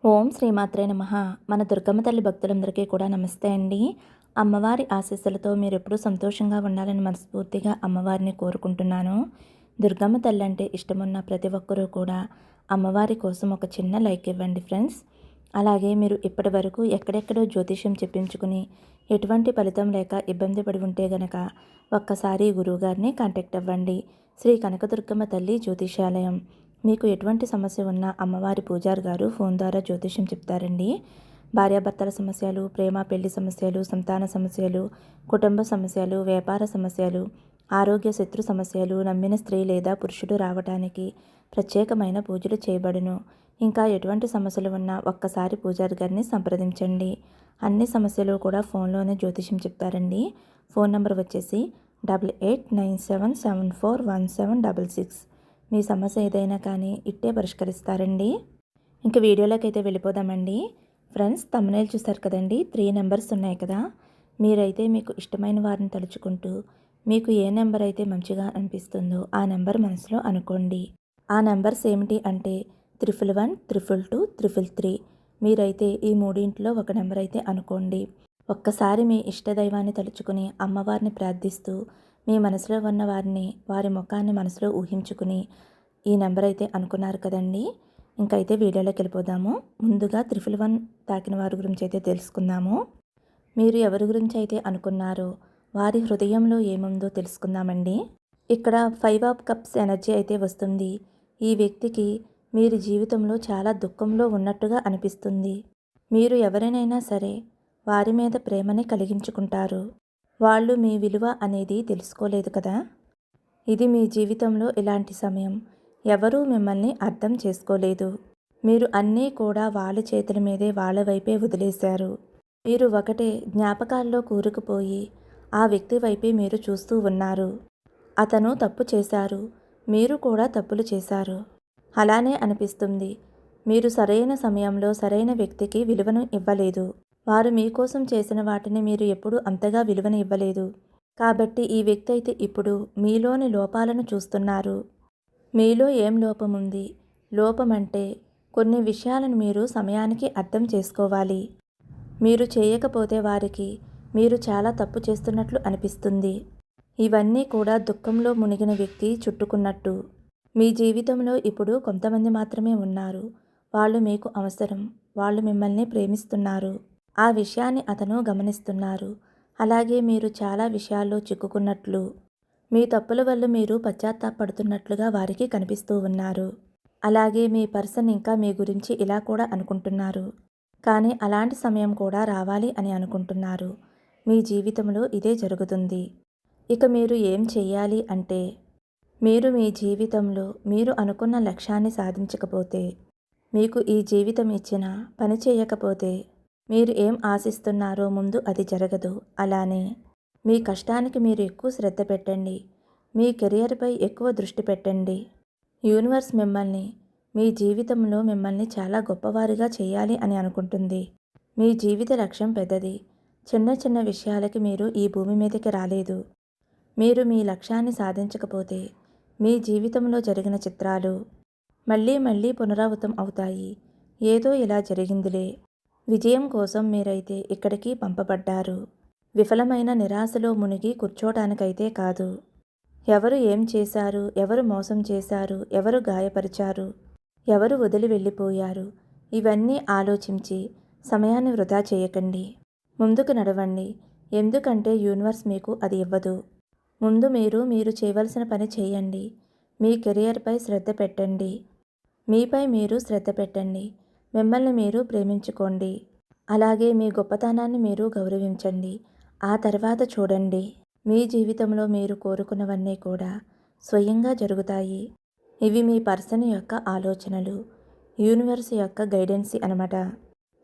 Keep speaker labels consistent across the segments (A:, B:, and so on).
A: ఓం శ్రీమాత్రే నమః. మన దుర్గమ్మ తల్లి భక్తులందరికీ కూడా నమస్తే అండి. అమ్మవారి ఆశీస్సులతో మీరెప్పుడూ సంతోషంగా ఉండాలని మనస్ఫూర్తిగా అమ్మవారిని కోరుకుంటున్నాను. దుర్గమ్మ తల్లి అంటే ఇష్టమున్న ప్రతి ఒక్కరూ కూడా అమ్మవారి కోసం ఒక చిన్న లైక్ ఇవ్వండి ఫ్రెండ్స్. అలాగే మీరు ఇప్పటి వరకు ఎక్కడెక్కడో జ్యోతిష్యం చెప్పించుకుని ఎటువంటి ఫలితం లేక ఇబ్బంది పడి ఉంటే గనక ఒక్కసారి గురువుగారిని కాంటాక్ట్ అవ్వండి. శ్రీ కనకదుర్గమ్మ తల్లి జ్యోతిషాలయం. మీకు ఎటువంటి సమస్య ఉన్నా అమ్మవారి పూజారి గారు ఫోన్ ద్వారా జ్యోతిష్యం చెప్తారండి. భార్యాభర్తల సమస్యలు, ప్రేమ పెళ్లి సమస్యలు, సంతాన సమస్యలు, కుటుంబ సమస్యలు, వ్యాపార సమస్యలు, ఆరోగ్య శత్రు సమస్యలు, నమ్మిన స్త్రీ లేదా పురుషుడు రావడానికి ప్రత్యేకమైన పూజలు చేయబడును. ఇంకా ఎటువంటి సమస్యలు ఉన్నా ఒక్కసారి పూజారి గారిని సంప్రదించండి. అన్ని సమస్యలు కూడా ఫోన్లోనే జ్యోతిష్యం చెప్తారండి. ఫోన్ నెంబర్ వచ్చేసి 8897741766. మీ సమస్య ఏదైనా కానీ ఇట్టే పరిష్కరిస్తారండి. ఇంక వీడియోలోకి అయితే వెళ్ళిపోదామండి. ఫ్రెండ్స్, థంబ్నెయిల్ చూస్తారు కదండి, 3 నెంబర్స్ ఉన్నాయి కదా. మీరైతే మీకు ఇష్టమైన వారిని తలుచుకుంటూ మీకు ఏ నెంబర్ అయితే మంచిగా అనిపిస్తుందో ఆ నెంబర్ మనసులో అనుకోండి. ఆ నెంబర్స్ ఏమిటి అంటే 111, 222, 333. మీరైతే ఈ మూడింట్లో ఒక నెంబర్ అయితే అనుకోండి. ఒక్కసారి మీ ఇష్టదైవాన్ని తలుచుకుని అమ్మవారిని ప్రార్థిస్తూ మీ మనసులో ఉన్న వారి ముఖాన్ని మనసులో ఊహించుకుని ఈ నెంబర్ అయితే అనుకున్నారు కదండి. ఇంకైతే వీడియోలోకి వెళ్ళిపోదాము. ముందుగా 111 తాకిన వారి గురించి అయితే తెలుసుకుందాము. మీరు ఎవరి గురించి అయితే అనుకున్నారో వారి హృదయంలో ఏముందో తెలుసుకుందామండి. ఇక్కడ 5 ఆఫ్ కప్స్ ఎనర్జీ అయితే వస్తుంది. ఈ వ్యక్తికి మీరు జీవితంలో చాలా దుఃఖంలో ఉన్నట్టుగా అనిపిస్తుంది. మీరు ఎవరినైనా సరే వారి మీద ప్రేమని కలిగించుకుంటారు. వాళ్ళు మీ విలువ అనేది తెలుసుకోలేదు కదా. ఇది మీ జీవితంలో ఇలాంటి సమయం. ఎవరూ మిమ్మల్ని అర్థం చేసుకోలేదు. మీరు అన్నీ కూడా వాళ్ళ చేతుల మీదే వాళ్ళ వైపే వదిలేశారు. మీరు ఒకటే జ్ఞాపకాల్లో కూరుకుపోయి ఆ వ్యక్తి వైపే మీరు చూస్తూ ఉన్నారు. అతను తప్పు చేశారు, మీరు కూడా తప్పులు చేశారు. అలానే అనిపిస్తుంది. మీరు సరైన సమయంలో సరైన వ్యక్తికి విలువను ఇవ్వలేదు. వారు మీకోసం చేసిన వాటిని మీరు ఎప్పుడూ అంతగా విలువను ఇవ్వలేదు. కాబట్టి ఈ వ్యక్తి అయితే ఇప్పుడు మీలోని లోపాలను చూస్తున్నారు. మీలో ఏం లోపం ఉంది? లోపం అంటే కొన్ని విషయాలను మీరు సమయానికి అర్థం చేసుకోవాలి. మీరు చేయకపోతే వారికి మీరు చాలా తప్పు చేస్తున్నట్లు అనిపిస్తుంది. ఇవన్నీ కూడా దుఃఖంలో మునిగిన వ్యక్తి చుట్టుకున్నట్టు. మీ జీవితంలో ఇప్పుడు కొంతమంది మాత్రమే ఉన్నారు. వాళ్ళు మీకు అవసరం. వాళ్ళు మిమ్మల్ని ప్రేమిస్తున్నారు. ఆ విషయాన్ని అతను గమనిస్తున్నారు. అలాగే మీరు చాలా విషయాల్లో చిక్కుకున్నట్లు, మీ తప్పుల వల్ల మీరు పశ్చాత్తాపడుతున్నట్లుగా వారికి కనిపిస్తూ ఉన్నారు. అలాగే మీ పర్సన్ ఇంకా మీ గురించి ఇలా కూడా అనుకుంటున్నారు. కానీ అలాంటి సమయం కూడా రావాలి అని అనుకుంటున్నారు. మీ జీవితంలో ఇదే జరుగుతుంది. ఇక మీరు ఏం చెయ్యాలి అంటే, మీరు మీ జీవితంలో మీరు అనుకున్న లక్ష్యాన్ని సాధించకపోతే, మీకు ఈ జీవితం ఇచ్చిన పని చేయకపోతే, మీరు ఏం ఆశిస్తున్నారో ముందు అది జరగదు. అలానే మీ కష్టానికి మీరు ఎక్కువ శ్రద్ధ పెట్టండి. మీ కెరియర్పై ఎక్కువ దృష్టి పెట్టండి. యూనివర్స్ మిమ్మల్ని మీ జీవితంలో మిమ్మల్ని చాలా గొప్పవారిగా చేయాలి అని అనుకుంటుంది. మీ జీవిత లక్ష్యం పెద్దది. చిన్న చిన్న విషయాలకి మీరు ఈ భూమి మీదకి రాలేదు. మీరు మీ లక్ష్యాన్ని సాధించకపోతే మీ జీవితంలో జరిగిన చిత్రాలు మళ్ళీ మళ్ళీ పునరావృతం అవుతాయి. ఏదో ఇలా జరిగిందిలే. విజయం కోసం మీరైతే ఇక్కడికి పంపబడ్డారు. విఫలమైన నిరాశలో మునిగి కూర్చోటానికైతే కాదు. ఎవరు ఏం చేశారు, ఎవరు మోసం చేశారు, ఎవరు గాయపరిచారు, ఎవరు వదిలి వెళ్ళిపోయారు, ఇవన్నీ ఆలోచించి సమయాన్ని వృధా చేయకండి. ముందుకు నడవండి. ఎందుకంటే యూనివర్స్ మీకు అది ఇవ్వదు. ముందు మీరు చేయవలసిన పని చేయండి. మీ కెరియర్పై శ్రద్ధ పెట్టండి. మీపై మీరు శ్రద్ధ పెట్టండి. మిమ్మల్ని మీరు ప్రేమించుకోండి. అలాగే మీ గొప్పతనాన్ని మీరు గౌరవించండి. ఆ తర్వాత చూడండి, మీ జీవితంలో మీరు కోరుకున్నవన్నీ కూడా స్వయంగా జరుగుతాయి. ఇవి మీ పర్సన్ యొక్క ఆలోచనలు, యూనివర్స్ యొక్క గైడెన్స్ అనమాట.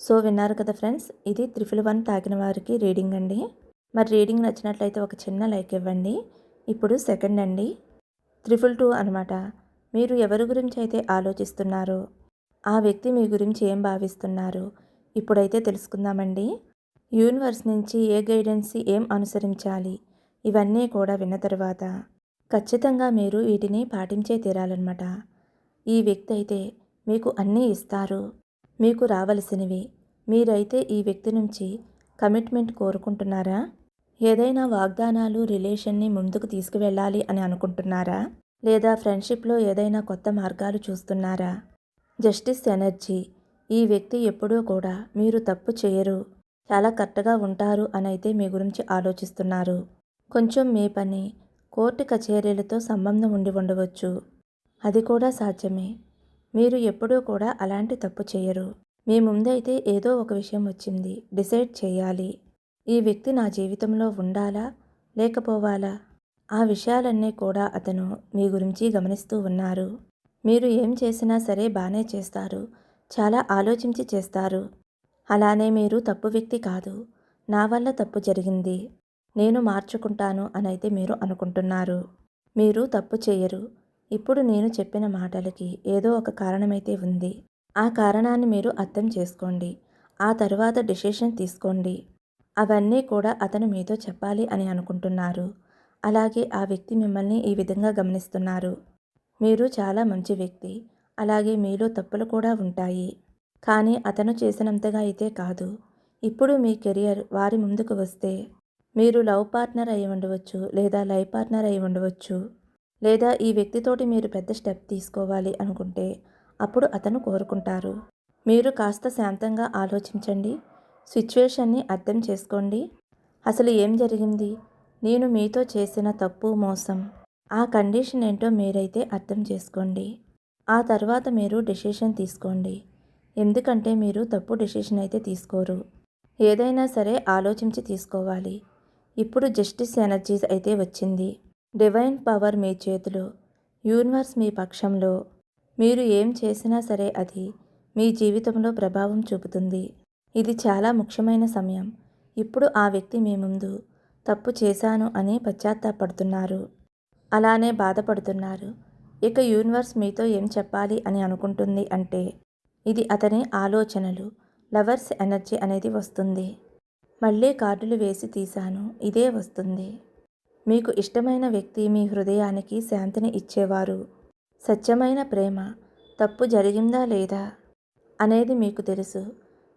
A: సో విన్నారు కదా ఫ్రెండ్స్, ఇది 111 తాకిన వారికి రీడింగ్ అండి. మరి రీడింగ్ నచ్చినట్లయితే ఒక చిన్న లైక్ ఇవ్వండి. ఇప్పుడు సెకండ్ అండి, 222 అనమాట. మీరు ఎవరి గురించి అయితే ఆలోచిస్తున్నారో ఆ వ్యక్తి మీ గురించి ఏం భావిస్తున్నారో ఇప్పుడైతే తెలుసుకుందామండి. యూనివర్స్ నుంచి ఏ గైడెన్స్ ఏం అనుసరించాలి ఇవన్నీ కూడా విన్న తర్వాత ఖచ్చితంగా మీరు వీటిని పాటించే తీరాలన్నమాట. ఈ వ్యక్తి అయితే మీకు అన్నీ ఇస్తారు. మీకు రావలసినవి. మీరైతే ఈ వ్యక్తి నుంచి కమిట్మెంట్ కోరుకుంటున్నారా? ఏదైనా వాగ్దానాలు రిలేషన్ని ముందుకు తీసుకువెళ్ళాలి అని అనుకుంటున్నారా? లేదా ఫ్రెండ్షిప్లో ఏదైనా కొత్త మార్గాలు చూస్తున్నారా? Justice energy. ఈ వ్యక్తి ఎప్పుడూ కూడా మీరు తప్పు చేయరు, చాలా కరెక్ట్గా ఉంటారు అనైతే మీ గురించి ఆలోచిస్తున్నారు. కొంచెం మీ పని కోర్టు కచేరీలతో సంబంధం ఉండి ఉండవచ్చు. అది కూడా సాధ్యమే. మీరు ఎప్పుడూ కూడా అలాంటి తప్పు చేయరు. మీ ముందైతే ఏదో ఒక విషయం వచ్చింది, డిసైడ్ చేయాలి. ఈ వ్యక్తి నా జీవితంలో ఉండాలా లేకపోవాలా? ఆ విషయాలన్నీ కూడా అతను మీ గురించి గమనిస్తూ ఉన్నారు. మీరు ఏం చేసినా సరే బానే చేస్తారు, చాలా ఆలోచించి చేస్తారు. అలానే మీరు తప్పు వ్యక్తి కాదు, నా వల్ల తప్పు జరిగింది, నేను మార్చుకుంటాను అనైతే మీరు అనుకుంటున్నారు. మీరు తప్పు చేయరు. ఇప్పుడు నేను చెప్పిన మాటలకి ఏదో ఒక కారణమైతే ఉంది. ఆ కారణాన్ని మీరు అర్థం చేసుకోండి. ఆ తర్వాత డెసిషన్ తీసుకోండి. అవన్నీ కూడా అతను మీతో చెప్పాలి అని అనుకుంటున్నారు. అలాగే ఆ వ్యక్తి మిమ్మల్ని ఈ విధంగా గమనిస్తున్నారు. మీరు చాలా మంచి వ్యక్తి, అలాగే మీలో తప్పులు కూడా ఉంటాయి. కానీ అతను చేసినంతగా అయితే కాదు. ఇప్పుడు మీ కెరియర్ వారి ముందుకు వస్తే మీరు లవ్ పార్ట్నర్ అయి ఉండవచ్చు, లేదా లైఫ్ పార్ట్నర్ అయి ఉండవచ్చు, లేదా ఈ వ్యక్తితోటి మీరు పెద్ద స్టెప్ తీసుకోవాలి అనుకుంటే అప్పుడు అతను కోరుకుంటారు. మీరు కాస్త శాంతంగా ఆలోచించండి. సిచ్యువేషన్ని అర్థం చేసుకోండి. అసలు ఏం జరిగింది? నేను మీతో చేసిన తప్పు, మోసం, ఆ కండిషన్ ఏంటో మీరైతే అర్థం చేసుకోండి. ఆ తర్వాత మీరు డెసిషన్ తీసుకోండి. ఎందుకంటే మీరు తప్పు డెసిషన్ అయితే తీసుకోరు. ఏదైనా సరే ఆలోచించి తీసుకోవాలి. ఇప్పుడు జస్టిస్ ఎనర్జీస్ అయితే వచ్చింది. డివైన్ పవర్ మీ చేతిలో, యూనివర్స్ మీ పక్షంలో. మీరు ఏం చేసినా సరే అది మీ జీవితంలో ప్రభావం చూపుతుంది. ఇది చాలా ముఖ్యమైన సమయం. ఇప్పుడు ఆ వ్యక్తి మీ ముందు తప్పు చేశాను అని పశ్చాత్తాపడుతున్నారు, అలానే బాధపడుతున్నారు. ఇక యూనివర్స్ మీతో ఏం చెప్పాలి అని అనుకుంటుంది అంటే ఇది అతని ఆలోచనలు, లవర్స్ ఎనర్జీ అనేది వస్తుంది. మళ్ళీ కార్డులు వేసి తీశాను, ఇదే వస్తుంది. మీకు ఇష్టమైన వ్యక్తి మీ హృదయానికి శాంతిని ఇచ్చేవారు. సత్యమైన ప్రేమ తప్పు జరిగిందా లేదా అనేది మీకు తెలుసు.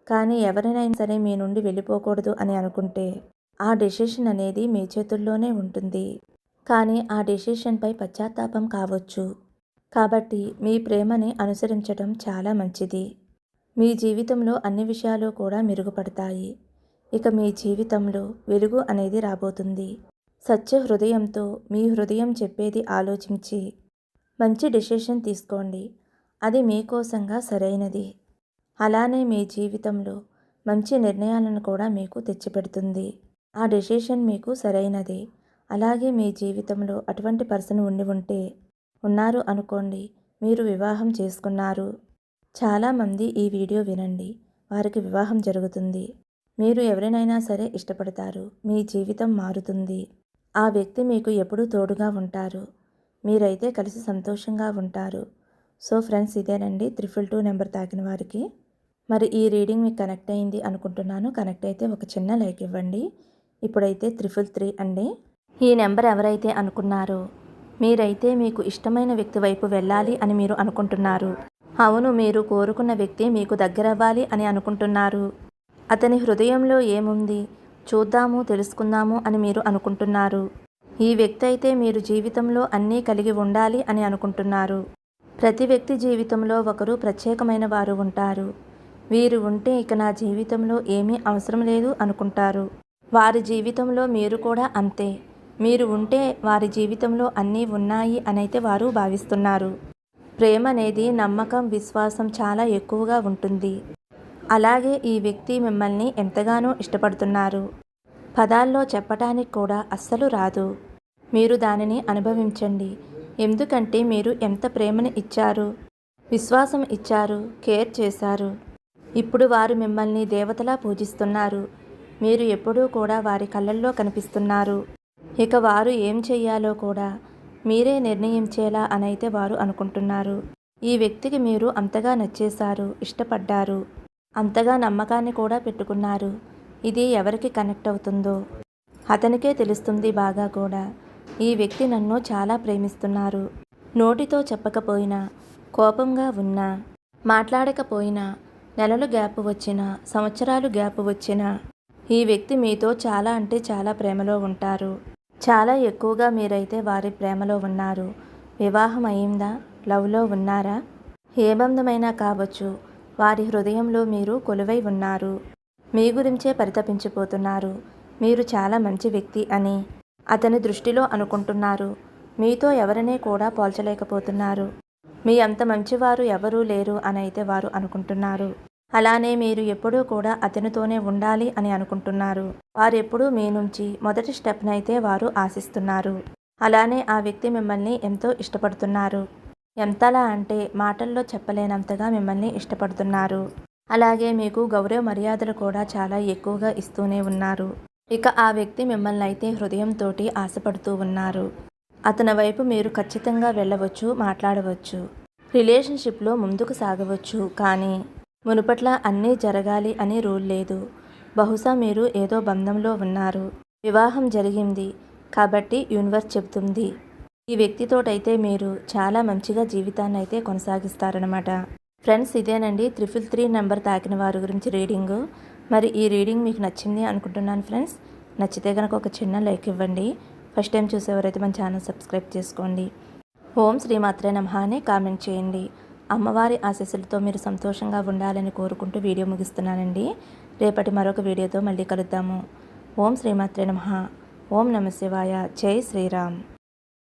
A: కానీ ఎవరినైనా సరే మీ నుండి వెళ్ళిపోకూడదు అని అనుకుంటే ఆ డెసిషన్ అనేది మీ చేతుల్లోనే ఉంటుంది. కానీ ఆ డెసిషన్పై పశ్చాత్తాపం కావచ్చు. కాబట్టి మీ ప్రేమని అనుసరించడం చాలా మంచిది. మీ జీవితంలో అన్ని విషయాలు కూడా మెరుగుపడతాయి. ఇక మీ జీవితంలో వెలుగు అనేది రాబోతుంది. సత్య హృదయంతో మీ హృదయం చెప్పేది ఆలోచించి మంచి డెసిషన్ తీసుకోండి. అది మీకోసంగా సరైనది. అలానే మీ జీవితంలో మంచి నిర్ణయాలను కూడా మీకు తెచ్చిపెడుతుంది. ఆ డెసిషన్ మీకు సరైనదే. అలాగే మీ జీవితంలో అటువంటి పర్సన్ ఉండి ఉన్నారు అనుకోండి, మీరు వివాహం చేసుకున్నారు. చాలామంది ఈ వీడియో వినండి, వారికి వివాహం జరుగుతుంది. మీరు ఎవరినైనా సరే ఇష్టపడతారు, మీ జీవితం మారుతుంది. ఆ వ్యక్తి మీకు ఎప్పుడూ తోడుగా ఉంటారు. మీరైతే కలిసి సంతోషంగా ఉంటారు. సో ఫ్రెండ్స్, ఇదేనండి 322 నెంబర్ తాకిన వారికి. మరి ఈ రీడింగ్ మీకు కనెక్ట్ అయింది అనుకుంటున్నాను. కనెక్ట్ అయితే ఒక చిన్న లైక్ ఇవ్వండి. ఇప్పుడైతే 333 అండి. ఈ నెంబర్ ఎవరైతే అనుకున్నారో మీరైతే మీకు ఇష్టమైన వ్యక్తి వైపు వెళ్ళాలి అని మీరు అనుకుంటున్నారు. అవును, మీరు కోరుకున్న వ్యక్తి మీకు దగ్గరవ్వాలి అని అనుకుంటున్నారు. అతని హృదయంలో ఏముంది చూద్దాము, తెలుసుకుందాము అని మీరు అనుకుంటున్నారు. ఈ వ్యక్తి అయితే మీరు జీవితంలో అన్నీ కలిగి ఉండాలి అని అనుకుంటున్నారు. ప్రతి వ్యక్తి జీవితంలో ఒకరు ప్రత్యేకమైన వారు ఉంటారు. వీరు ఉంటే ఇక నా జీవితంలో ఏమీ అవసరం లేదు అనుకుంటారు. వారి జీవితంలో మీరు కూడా అంతే. మీరు ఉంటే వారి జీవితంలో అన్నీ ఉన్నాయి అనైతే వారు భావిస్తున్నారు. ప్రేమ అనేది నమ్మకం, విశ్వాసం చాలా ఎక్కువగా ఉంటుంది. అలాగే ఈ వ్యక్తి మిమ్మల్ని ఎంతగానో ఇష్టపడుతున్నారు. పదాల్లో చెప్పటానికి కూడా అస్సలు రాదు. మీరు దానిని అనుభవించండి. ఎందుకంటే మీరు ఎంత ప్రేమని ఇచ్చారు, విశ్వాసం ఇచ్చారు, కేర్ చేశారు. ఇప్పుడు వారు మిమ్మల్ని దేవతలా పూజిస్తున్నారు. మీరు ఎప్పుడూ కూడా వారి కళ్ళల్లో కనిపిస్తున్నారు. ఇక వారు ఏం చెయ్యాలో కూడా మీరే నిర్ణయించేలా అనైతే వారు అనుకుంటున్నారు. ఈ వ్యక్తికి మీరు అంతగా నచ్చేశారు, ఇష్టపడ్డారు, అంతగా నమ్మకాన్ని కూడా పెట్టుకున్నారు. ఇది ఎవరికి కనెక్ట్ అవుతుందో అతనికే తెలుస్తుంది బాగా కూడా. ఈ వ్యక్తి నన్ను చాలా ప్రేమిస్తున్నారు. నోటితో చెప్పకపోయినా, కోపంగా ఉన్నా, మాట్లాడకపోయినా నెలలు గ్యాప్ వచ్చినా, సంవత్సరాలు గ్యాప్ వచ్చినా ఈ వ్యక్తి మీతో చాలా అంటే చాలా ప్రేమలో ఉంటారు. చాలా ఎక్కువగా మీరైతే వారి ప్రేమలో ఉన్నారు. వివాహం అయిందా? లవ్లో ఉన్నారా? ఏ బంధమైనా కావచ్చు, వారి హృదయంలో మీరు కొలువై ఉన్నారు. మీ గురించే పరితపించిపోతున్నారు. మీరు చాలా మంచి వ్యక్తి అని అతని దృష్టిలో అనుకుంటున్నారు. మీతో ఎవరినీ కూడా పోల్చలేకపోతున్నారు. మీ అంత మంచివారు ఎవరూ లేరు అని అయితే వారు అనుకుంటున్నారు. అలానే మీరు ఎప్పుడూ కూడా అతనితోనే ఉండాలి అని అనుకుంటున్నారు. వారెప్పుడూ మీ నుంచి మొదటి స్టెప్నైతే వారు ఆశిస్తున్నారు. అలానే ఆ వ్యక్తి మిమ్మల్ని ఎంతో ఇష్టపడుతున్నారు. ఎంతలా అంటే మాటల్లో చెప్పలేనంతగా మిమ్మల్ని ఇష్టపడుతున్నారు. అలాగే మీకు గౌరవ మర్యాదలు కూడా చాలా ఎక్కువగా ఇస్తూనే ఉన్నారు. ఇక ఆ వ్యక్తి మిమ్మల్ని అయితే హృదయంతోటి ఆశపడుతూ ఉన్నారు. అతని వైపు మీరు ఖచ్చితంగా వెళ్ళవచ్చు, మాట్లాడవచ్చు. రిలేషన్షిప్లో ముందుకు సాగవచ్చు. కానీ మునుపట్ల అన్నీ జరగాలి అని రూల్ లేదు. బహుశా మీరు ఏదో బంధంలో ఉన్నారు. వివాహం జరిగింది కాబట్టి యూనివర్స్ చెబుతుంది ఈ వ్యక్తితోటైతే మీరు చాలా మంచిగా జీవితాన్ని అయితే కొనసాగిస్తారనమాట. ఫ్రెండ్స్, ఇదేనండి 333 నెంబర్ తాకిన వారి గురించి రీడింగు. మరి ఈ రీడింగ్ మీకు నచ్చింది అనుకుంటున్నాను ఫ్రెండ్స్. నచ్చితే కనుక ఒక చిన్న లైక్ ఇవ్వండి. ఫస్ట్ టైం చూసేవారైతే మన ఛానల్ సబ్స్క్రైబ్ చేసుకోండి. ఓం శ్రీమాత్రే నమః అని కామెంట్ చేయండి. అమ్మవారి ఆశీస్సులతో మీరు సంతోషంగా ఉండాలని కోరుకుంటూ వీడియో ముగిస్తున్నానండి. రేపటి మరొక వీడియోతో మళ్ళీ కలుద్దాము. ఓం శ్రీమాత్రే నమః. ఓం నమః శివాయ. జై శ్రీరామ్.